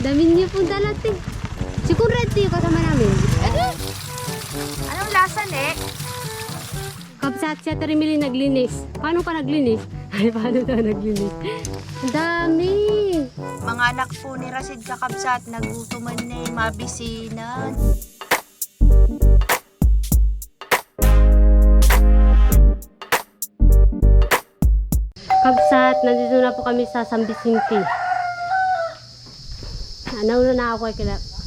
Dami niyo pong dalat eh. Si Conrad yung kasama namin. Anong lasa, ne? Kapsat siya tarimili naglinis. Paano ka naglinis? Ay, paano ka naglinis? Ang dami. Mga anak po ni Rasid Kakabsat, nagutuman ni mabisinan. Kapsat, nandito na po kami sa San Vicente. Nauna na ako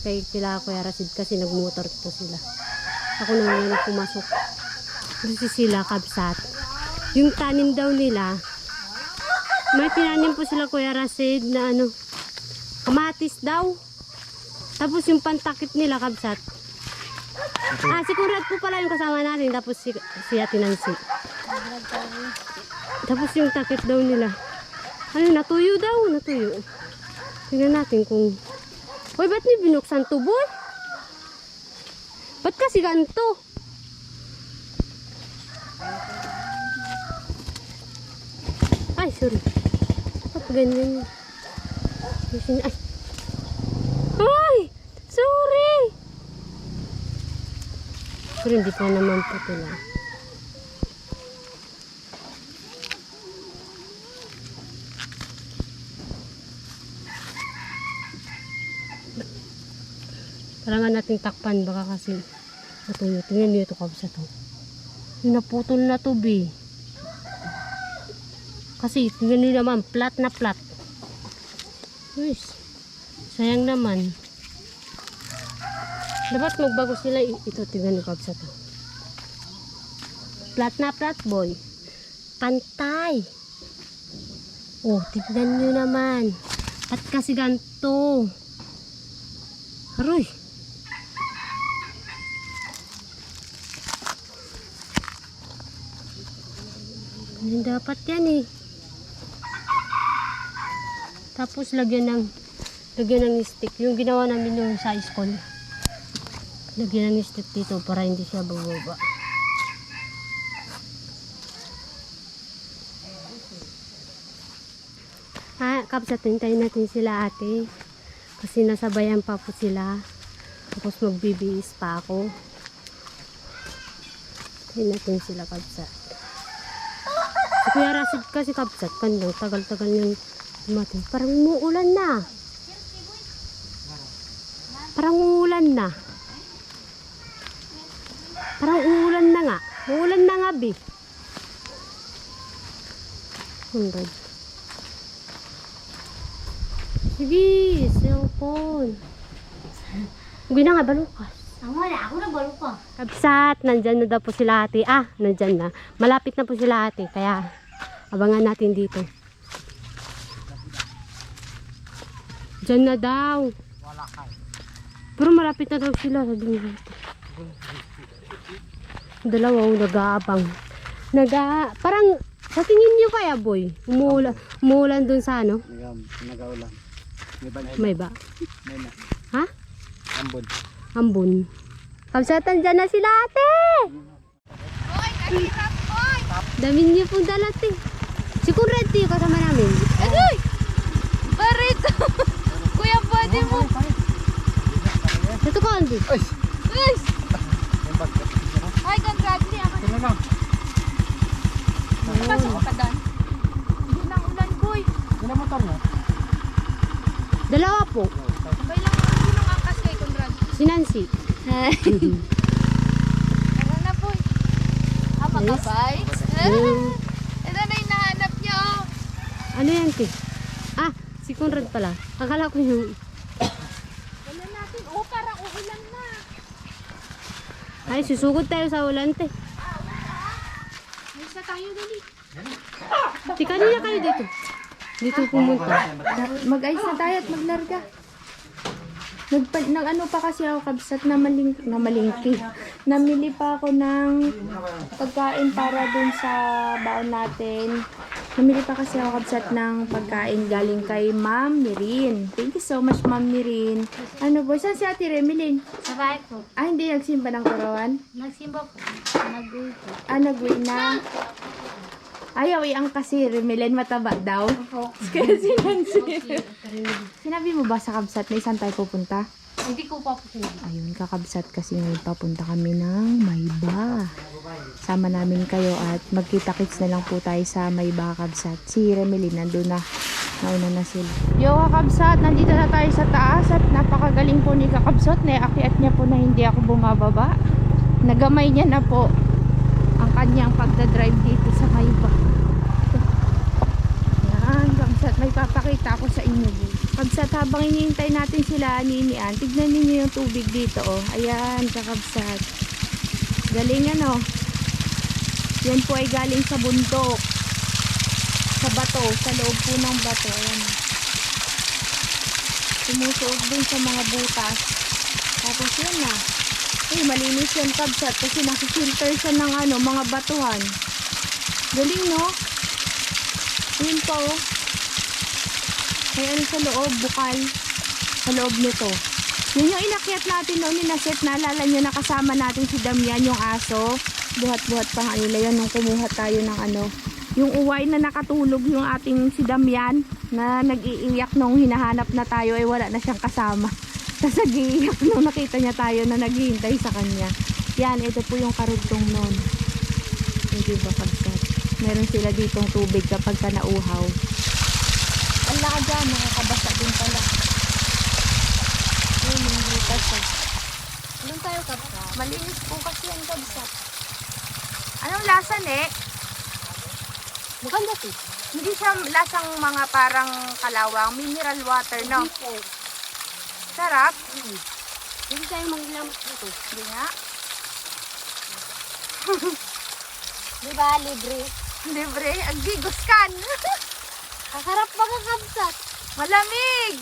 kay Kuya Rasid kasi nagmotor po sila. Ako naman yung pumasok. Kasi sila, Kapsat. Yung tanim daw nila, may tinanim po sila Kuya Rasid na ano, kamatis daw. Tapos yung pantakip nila, Kapsat. Si Conrad po pala yung kasama natin. Tapos si Ate Nancy. Tapos yung takip daw nila. Ano, natuyo daw, natuyo. Tingnan natin kung... Uy, ba't niyo binuksan to, boy? Ba't kasi ganito? Ay, sorry. Ba't ganyan? Ay! Ay! Sorry! Pero hindi pa naman po ito. Kailangan nating takpan baka kasi matuyo. Tingnan niyo ito Kapsat to. Yung naputol na to be. Kasi tingnan niyo naman flat na flat. Yes. Sayang naman. Dapat magbago sila ito. Tingnan niyo Kapsat to. Flat na flat boy. Pantay. Oh, tingnan niyo naman. At kasi ganito. Aroy. Ganun dapat yan eh. Tapos lagyan ng stick. Yung ginawa namin yung sa school. Lagyan ng stick dito para hindi siya bababa. Kapsat, hintayin natin sila ate. Kasi nasabayan pa po sila. Tapos magbibihis pa ako. Hintayin natin sila Kapsat. Si Kuya Rasid kasi Kapsat, kandang tagal-tagal niyang dumating. Parang umuulan na. Parang uulan na. Parang uulan na nga. Uulan na nga, be. Hundred. Sige, cellphone. Huwag na nga, balukas. Wala, ako na balo ka. Kapsat, nandyan na daw po sila ate. Nandyan na. Malapit na po sila ate. Kaya, abangan natin dito. Diyan na daw. Pero malapit na daw sila. Sabi nga ate. Dalawa, nag-aabang. Parang, sa tingin nyo kaya, boy? Umuulan dun sa ano? Nag-aulan. May ba? May na. Ha? Ambon. Ambon. Kapsatan, dyan na sila ate! Oy, kahirap, oy! Dami niyo pong dalat eh. Si Conrad yung kasama namin. Agoy! Barito! Kuya, pwede mo. Ito ka, Andy. Ay! Guys! Ay, congrats ako. Ito na lang. Pasok ka doon. Hindi na ulan, boy. Ito na motor mo. Dalawa po. Sabay lang ako ng angkas kay Conrad. Si Nancy. Tara na, boy. Makabites. Ito na yung nahanap niyo. Ano yan, te? Si Conrad pala. Akala ko yung... Wala natin. Parang uulan na. Ay, susugod tayo sa ulan, te. Ayos na tayo, dali. Di kanina kayo dito. Dito pumunta. Mag-ayos na tayo at maglarga. Nag-ano pa kasi ako Kapsat na malingki. Namili pa ako ng pagkain para dun sa baon natin. Namili pa kasi ako Kapsat ng pagkain galing kay Ma'am Mirin. Thank you so much Ma'am Mirin. Ano po? Saan si Ate Remilin? Sa bahay po. Hindi nagsimba ng karawan? Nagsimba po. Nag-uwi po. Nag-uwi na. Ayaw, ang kasi Remelen mataba daw. Kaya sinansi. Sinabi mo ba sa kabsat na isang tayo pupunta? Hindi ko pa po sinabi. Ayun, kakabsat kasi ngayon papunta kami ng Mayba. Sama namin kayo at magkita-kits na lang po tayo sa Mayba, kakabsat. Si Remelin nandun na. Nauna na sila. Yo, kakabsat, nandito na tayo sa taas at napakagaling po ni kakabsat. Naiakyat niya po na hindi ako bumababa. Nagamay niya na po ang kanyang pagdadrive dito sa Mayba. Yan, kakabsat, may papakita ako sa inyo. Kabsat, habang iniintay natin sila ninian, tignan ninyo yung tubig dito, oh. Ayan, kakabsat. Galing ano. Yan po ay galing sa bundok. Sa bato, sa loob po ng bato. Ayan. Sumusuog dun sa mga butas. Tapos yan na. Eh, malinis yan, kabsat, kasi nakifilter siya ng ano, mga batuhan. Galing, no? Yun po, oh. May ano sa loob, bukal. Sa loob nito. Yun yung inakyat natin noon ni Naset. Naalala nyo, nakasama natin si Damian, yung aso. Buhat-buhat pa nga nila yan nung kumuha tayo ng ano. Yung uway na nakatulog yung ating si Damian na nag-iiyak nung hinahanap na tayo ay wala na siyang kasama. Tapos nag-iiyak nung nakita niya tayo na naghihintay sa kanya. Yan, ito po yung karugtong noon. Hindi ba kabsat? Meron sila ditong tubig kapag ka nauhaw. Ang laka dyan, nakakabasa din pala. Ayun, yung butas ah. Anong tayo kabsat? Malinis po kasi ang kabsat. Anong lasa, ne? Maganda po. Hindi siya lasang mga parang kalawang. Mineral water, no? Sarap. Hindi tayo manglamot dito. Hindi nga. Diba, libre? Libre. Ang bigos kan. Kasarap ba ka kabsat? Malamig.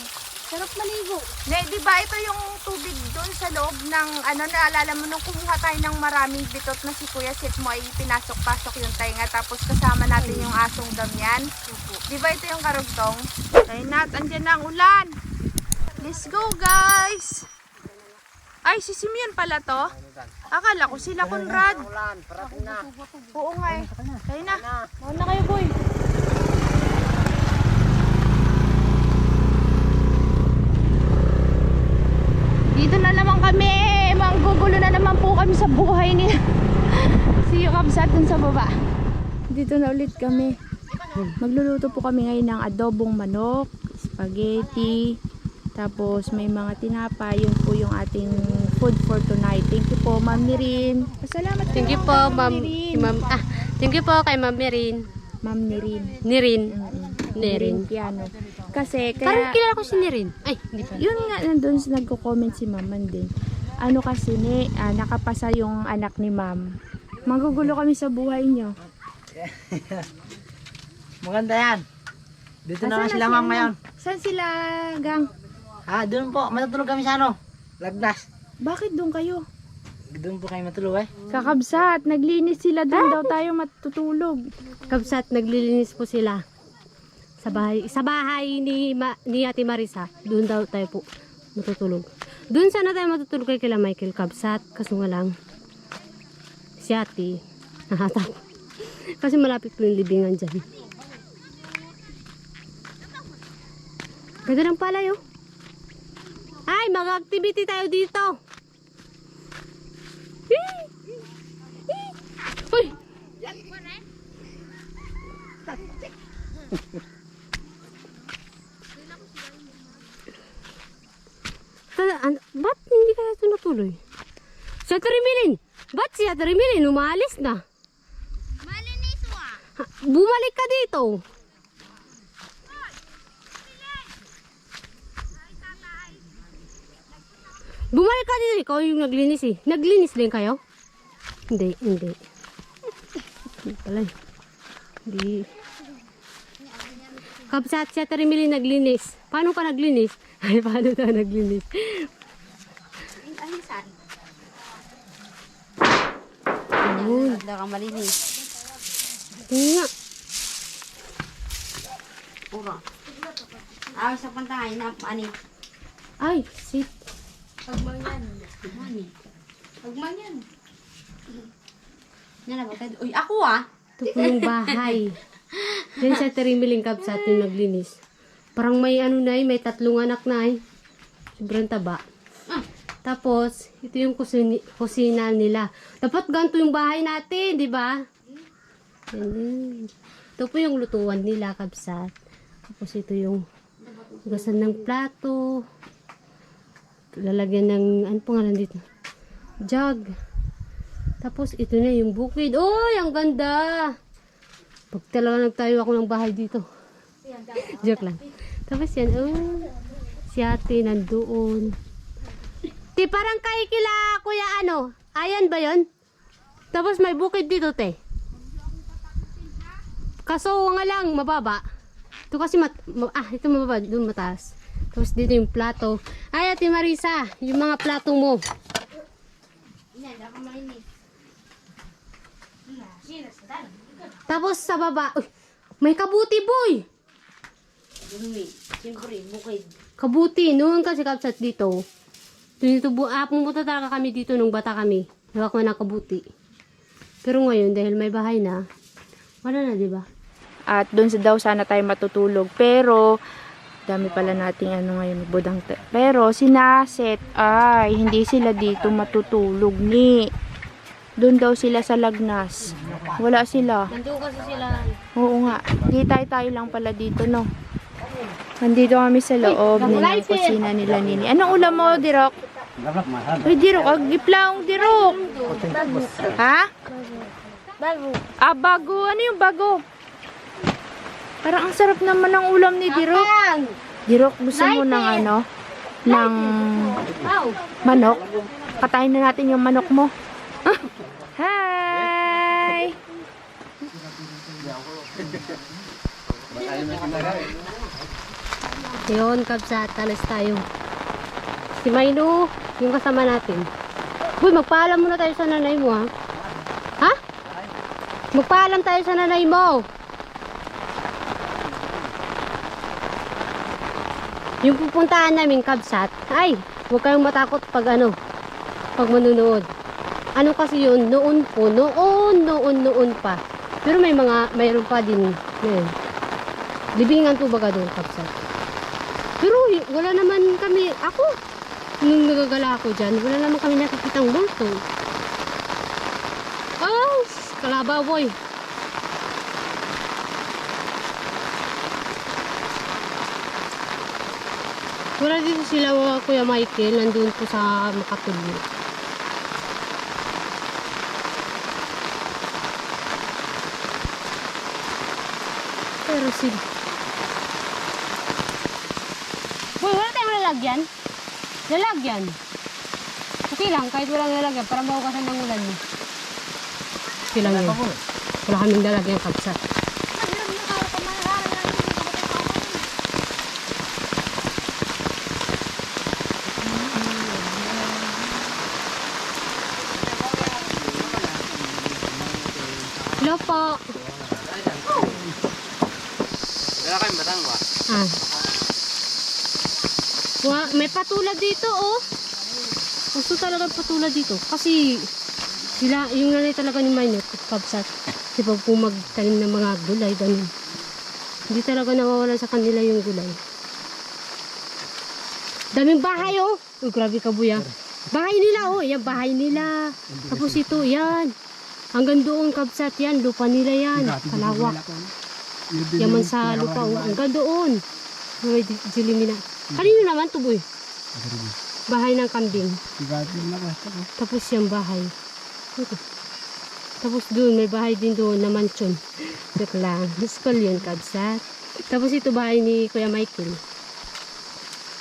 Sarap maligo. Ne, di ba ito yung tubig doon sa loob ng ano, naalala mo nung kumuha tayo ng maraming bitot na si Kuya Sit mo ay pinasok-pasok yung tainga tapos kasama natin yung asong Damian. Di ba ito yung karugtong? Ayun na, andyan na ang ulan. Let's go, guys. Ay, si Simeon pala to. Akala ko sila Conrad. Ulan, parating na. Oo nga eh. Ayun na. Mauna kayo, boy. Dito na naman kami. Manggugulo na naman po kami sa buhay ni si Kabsat dun sa baba. Dito na ulit kami. Magluluto po kami ngayon ng adobong manok, spaghetti, tapos may mga tinapay. Yun po yung ating food for tonight. Thank you po, Ma'am Nirin. Salamat Thank you po, ma'am. Thank you po kay Ma'am Mirin. Ma'am Nirin. Nirin. Nirin Nirin. Piano. Kasi Parang kaya kilala ko si Nirin. Ay, hindi pa. yun nga, nandun sa nagko-comment si Maman din. Ano kasi nakapasa yung anak ni Ma'am. Magugulo kami sa buhay nyo. Maganda yan. Dito na Asan nga sila ma'am ngayon. Saan sila, Gang? Doon po. Matutulog kami sa ano? Lagnas. Bakit doon kayo? Doon po kayo matulog eh. Kakabsat, naglinis sila doon daw tayo matutulog. Kabsat, naglilinis po sila. Sa bahay ni Ate Marisa. Doon daw tayo po matutulog. Doon sana tayo matutulog kay kila Michael Kabsat. Kaso nga lang, si Ate, nahatak. Kasi malapit po yung libingan dyan. Ganda ng palay, oh. Ay, mag-activity tayo dito. Uy! Ba't hindi kaya ito natuloy? Si Ate Remilin! Ba't si Ate Remilin umalis na? Malinis Bumalik ka dito. Bumalik ka dito. Ikaw yung naglinis eh. Naglinis din kayo? Hindi. Hindi pala eh. Hindi. Kabsat si Ate Remilin naglinis. Paano ka naglinis? Ay, paano ka naglinis? Alisan. Ayun. Daw kang malinis. Tingnan nga. Puro. Ay, sa pantangay na ani. Ay, sit. Pagmanyan. Mani. Pagmanyan. Yan na ba? Uy, ako ah. Ito po yung bahay. Yan sa Trimiling Kabsat yung naglinis. Parang may ano na may 3 anak na Sobrang taba. Tapos, ito yung kusina nila. Dapat ganito yung bahay natin, di ba? Yan. Ito po yung lutuan nila, Kabsat. Tapos ito yung hugasan ng plato. Lalagyan ng, ano pangalan dito? Jug. Tapos ito na yung bukid. Oy, ang ganda! Pag talaga nagtayo ako ng bahay dito. Joke lang. Tapos yan, si ate nandoon. Ti, parang kay kila kuya ayan ba yon? Tapos may bukid dito, te. Kaso nga lang, mababa. Ito kasi, ito mababa, doon mataas. Tapos dito yung plato. Ay, ate Marisa, yung mga plato mo. Tapos sa baba, may kabuti, boy. Siyempre, bukid. Kabuti, noon kasi Kabsat dito. Pumunta talaga kami dito nung bata kami. Nawa ko na kabuti. Pero ngayon, dahil may bahay na, wala na, di ba? At doon daw sana tayo matutulog. Pero, dami pala nating ngayon, budang. Pero, sinaset, hindi sila dito matutulog ni. Doon daw sila sa Lagnas. Wala sila. Nandun kasi sila. Oo nga. Di tayo lang pala dito, no? Nandito kami sa loob ng kusina nila nini. Anong ulam mo, Dirok? Uy, Dirok, agiplang Dirok. Ha? Bago. Bago. Ano yung bago? Parang ang sarap naman ng ulam ni Dirok. Dirok, gusto mo ng ng manok? Katayin na natin yung manok mo. Hi! Yun, Kabsat, alas tayo. Si Mainu, yung kasama natin. Uy, magpaalam muna tayo sa nanay mo, ha? Ha? Magpaalam tayo sa nanay mo. Yung pupuntahan namin, Kabsat, ay, huwag kayong matakot pag pag manunood. Ano kasi yun, noon pa. Pero mayroon pa din, ngayon. Libingan po baga doon, Kabsat. Pero wala naman kami, nung nagagala ako dyan, wala naman kami nakikitang multo. Kalabaw, boy. Wala dito sila, Kuya Michael, nandun po sa Makatulog. Pero sila. Boy, wala tayong lalagyan. Lalagyan. Okay lang, kahit walang lalagyan, para mahugasan ng ulan mo. Okay lang yun. Wala kaming lalagyan, Kabsat. Hello po. Wala kayong batang ba? May patulad dito, Gusto talaga patulad dito. Kasi sila, yung nanay talaga ni Maynot, Kabsat. Di ba po magtanim ng mga gulay, ganun. Hindi talaga nawawala sa kanila yung gulay. Daming bahay, Uy, grabe ka, buya. Bahay nila, Yan, bahay nila. Tapos ito, yan. Hanggang doon, Kabsat, yan. Lupa nila yan. Kalawak. Yaman sa lupa, hanggang doon. May jilimina. Kanino naman to, boy? Bahay ng kambing. Tapos yung bahay. Tapos doon, may bahay din doon na mansion. Joke lang. School yun, Kabsat. Tapos ito bahay ni Kuya Michael.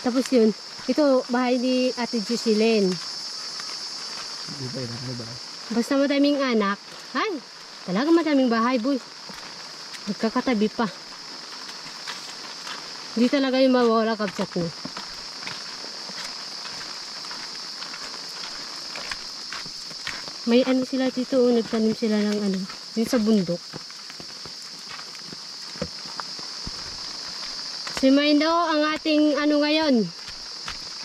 Tapos yun, ito bahay ni Ate Jocelyn. Basta madaming anak. Ay, talaga madaming bahay, boy. Nagkakatabi pa. Hindi talaga yung mawala, Kabsat mo. May sila dito, nagtanim sila ng yung sa bundok. Si Maindo, ang ating ngayon.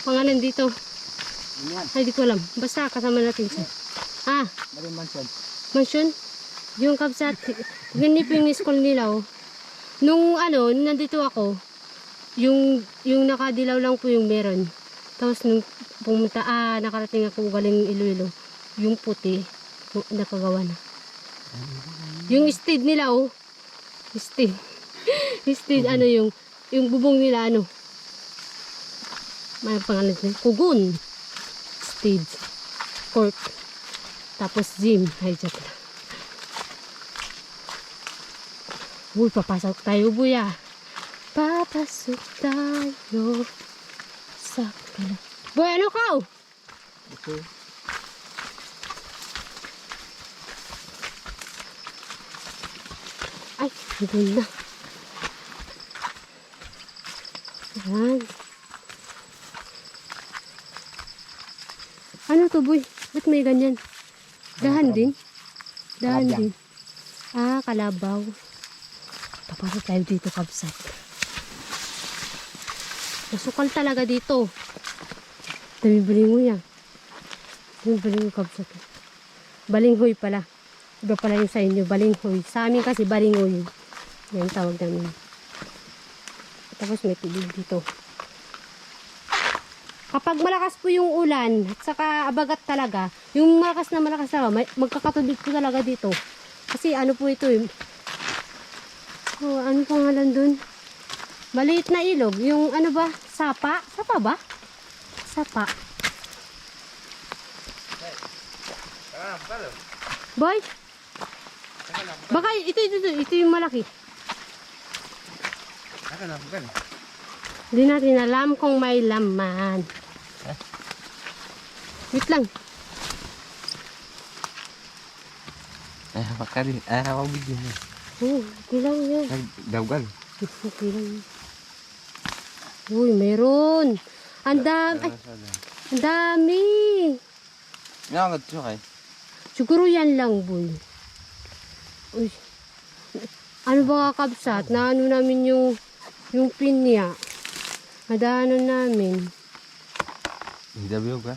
Pangalan dito. Ay, di ko alam. Basta kasama natin siya. Mansion. Mansion? Yung kabsat, ganyan po yung school nila, oh. Nung nandito ako, yung nakadilaw lang po yung meron. Tapos nung pumunta, nakarating ako galing Iloilo, yung puti, nakagawa na. Yung steed nila, oh. Steed. Steed, yung bubong nila, may pangalan nila, kugun. Steed. Court. Tapos gym. Ay, joke na. Uy, papasok tayo, buya. Papasok tayo sa kanila. Boy, ano ka? Okay. Ay, hibol na. Ayan. Ano to, boy? Ba't may ganyan? Dahan din? Dahan din. Kalabaw. Papasok tayo dito, kabsat. Masukal talaga dito. Dami-bali mo yan. Dami-bali mo, kabsat. Balinghoy pala. Iba pala yung sa inyo, balinghoy. Sa amin kasi balinghoy. Yan tawag namin. Tapos may tubig dito. Kapag malakas po yung ulan, at saka abagat talaga, yung malakas na magkakatubig po talaga dito. Kasi ano po ito eh. Ano pangalan dun? Maliit na ilog. Yung ano ba? Sapa? Sapa ba? Sapa. Boy? Baka ito yung malaki. Hindi natin alam kung may laman. Wait lang. Makari. Hawag bigyan mo. Okay lang yan. Nagdawgal. Okay lang. Uy, meron. Ang dami. Ay, ang dami. Nakagad siya kay. Siguro yan lang, boy. Uy. Ano ba kakabsat? Na ano namin yung pinya. Madaanan namin. Hindi dabiyo ka.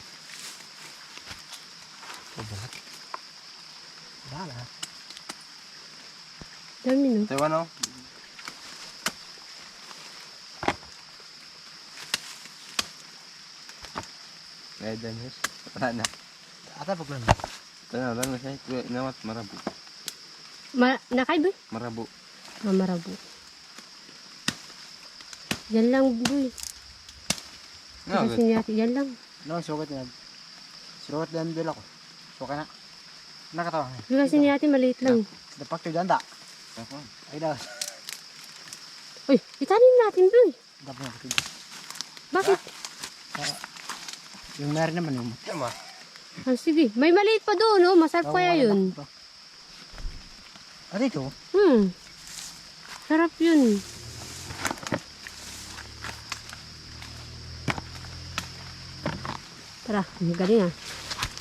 Pabalat. Bala. Dami, no? Tayo ano? Kaya damis. Wala na. Ata pag lang. Tayo lang na siya. Kuya inawat marabo. Nakay, boy? Marabo. Mamarabo. Yan lang, boy. Kasi natin, yan lang. No, sukat na. Sukat lang din ako. Sukat na. Nakatawa. Kasi natin maliit lang. Dapat yung ganda. Ay daw. Uy, itanim natin, boy. Dapat yung Bakit? yung meron naman yung tama. Sige. May maliit pa doon, no? Masarap kaya yun. Ano ito? Sarap yun. Tara, magaling ah.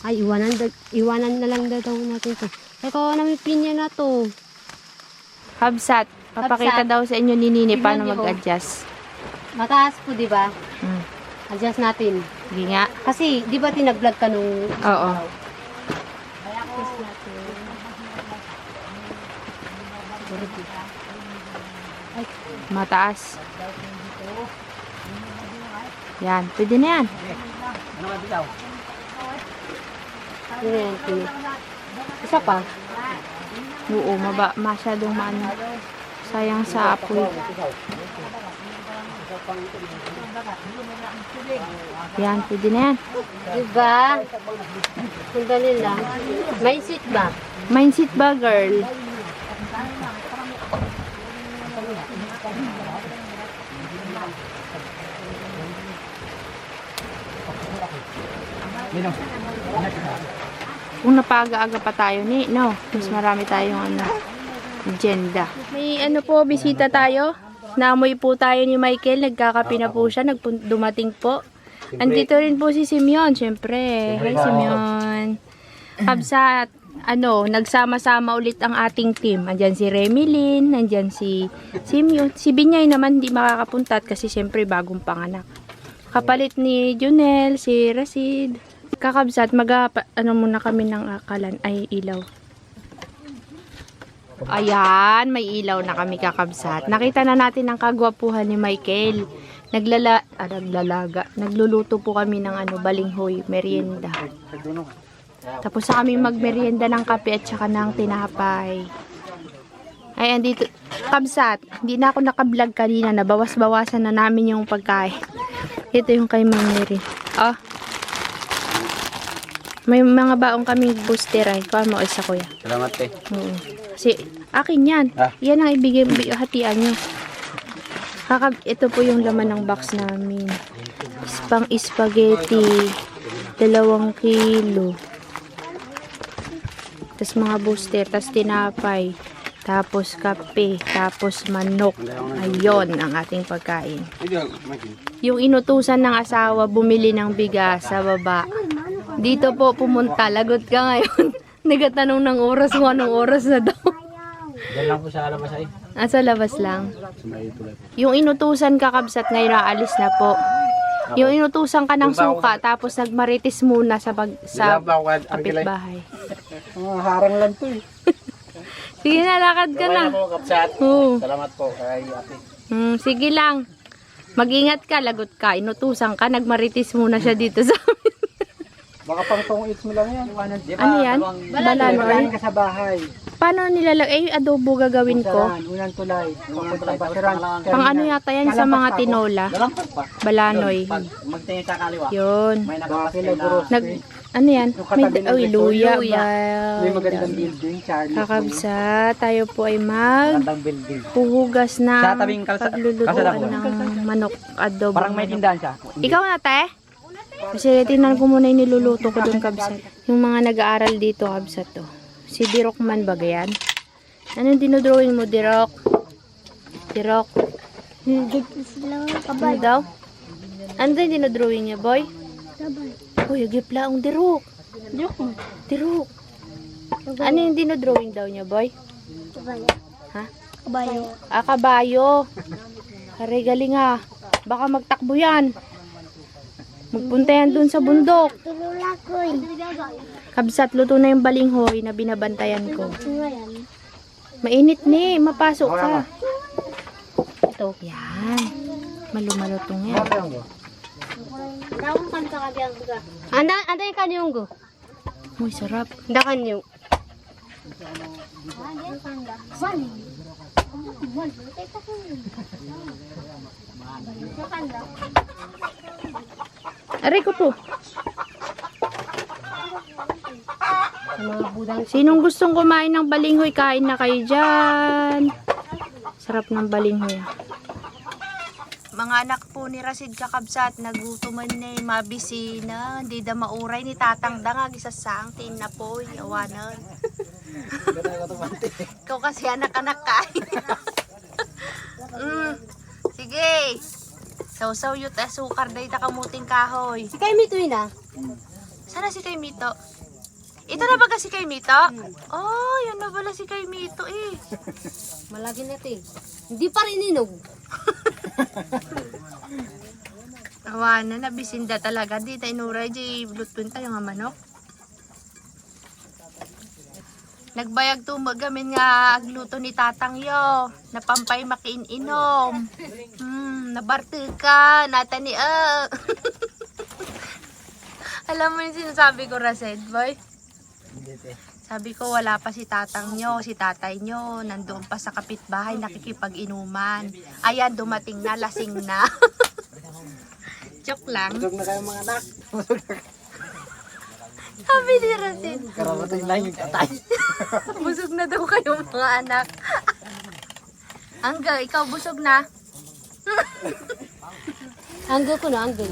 Ay, iwanan na lang daw natin ito. Teka, namin pinya na to. Kabsat, papakita daw sa inyo ni Nini paano Tignan niyo. mag-adjust. Mataas po, di ba? Hmm. Adjust natin. Sige nga. Kasi, di ba tinag-vlog ka nung... Oo. Adjust natin. Ay, Mataas. Yan, pwede na yan. yun na yan, Tini. Isa pa. Oo, masyadong maano. Sayang sa apoy. Yan, pwede na yan. Diba? Sandali lang. May seat ba? Mindset ba, girl? Kung napaaga-aga pa tayo no, mas marami tayong agenda. May po, bisita tayo. Naamoy po tayo ni Michael, nagkakape na po siya, dumating po. Andito rin po si Simeon, syempre. Hi, Simeon. Kabsat, nagsama-sama ulit ang ating team. Andyan si Remilyn, andyan si Simeon. Si Binyay naman hindi makakapunta kasi syempre bagong panganak. Kapalit ni Junel, si Rasid. Kakabsat, muna kami ng akalan ay ilaw. Ayan, may ilaw na kami kakabsat. Nakita na natin ang kagwapuhan ni Michael. Nagluluto po kami ng balinghoy, merienda. Tapos na kami magmerienda ng kape at saka ng tinapay. Ay, andito, kabsat, hindi na ako nakablog kanina. Nabawas-bawasan na namin yung pagkain. Ito yung kay Mary. Oh. May mga baong kaming booster ay. Kuha mo isa kuya. Salamat eh. Kasi, akin yan. Yan ang ibigay, hatian nyo. Ito po yung laman ng box namin. Pang spaghetti. 2 kilo. Tapos mga booster. Tapos tinapay. Tapos kape. Tapos manok. Ayun ang ating pagkain. Yung inutusan ng asawa, bumili ng bigas sa baba. Dito po pumunta. Lagot ka ngayon. Nagatanong ng oras kung anong oras na daw. Diyan lang po sa labas ay. Sa labas lang. Yung inutusan kakabsat ngayon aalis na po. Yung inutusan ka ng suka tapos nagmarites muna sa kapitbahay. Harang lang to eh. Sige na, lakad ka na. Po, kapsat. Salamat po kay ate. Sige lang. Mag-ingat ka, lagot ka. Inutusan ka, nagmarites muna siya dito sa amin. Baka pang tong eats mo lang yan. Ano yan? Balanoy? Ka sa bahay. Paano nilalagay? Adobo gagawin ko? Unang tulay. Pang ano yata yan sa mga tinola? Balanoy. Magtingin sa kaliwa. Yun. May nakapasay na. Ano yan? May luya. May magandang building, Charlie. Kakabsa, tayo po ay Magandang building. puhugas ng Sa tabing paglulutuan ng manok adobo. Parang may tindahan siya. Ikaw na, te? Kasi tingnan ko muna yung niluluto ko doon, kabsat. Yung mga nag-aaral dito, kabsat to. Si Dirokman ba yan? Anong dinodrawing mo, Dirok? Dirok? Ano daw? Ano daw yung dinodrawing niya, boy? Uy, agipla ang Dirok. Dirok. Ano yung dinodrawing daw niya, boy? Ha? Kabayo. Kabayo. Aray, galing ha. Baka magtakbo yan. Magpunta yan dun sa bundok. Kabsat, luto na yung balinghoy na binabantayan ko. Mainit ni, mapasok ka. Ito. Yan. Malumalutong yan. Anda yung kanyong go. Uy, sarap. Anda kanyong. Aray ko to. Sinong gustong kumain ng balinghoy, kain na kayo dyan. Sarap ng balinghoy. Mga anak po ni Rasid kakabsat, nagutuman na mabisi na, hindi da mauray ni tatang dangag, isasang tin na po, yawanan. Ikaw kasi anak-anak kain. Sige. Sausaw yut asukar day takamuting kahoy. Si kay Mito yun ah. Sana si kay Mito? Ito na ba si kay Mito? Oh, yun na pala si kay Mito eh. Malagi na ito eh. Hindi pa rin inog. Awa na, nabisinda talaga. Di tayo nuray, di lutun tayo nga manok. Nagbayag tumagamin nga agluto ni tatang yo. Napampay makiin-inom. Nabarte ka, natani Alam mo yung sinasabi ko, Rased, boy? Sabi ko, wala pa si tatang nyo, si tatay nyo. Nandoon pa sa kapitbahay, nakikipag-inuman. Ayan, dumating na, lasing na. Joke lang. Busog na kayo mga anak. Sabi ni Rased. Kararating lang yung tatay. Busog na daw kayo mga anak. Angga, ikaw busog na? Anggol ko na, anggol.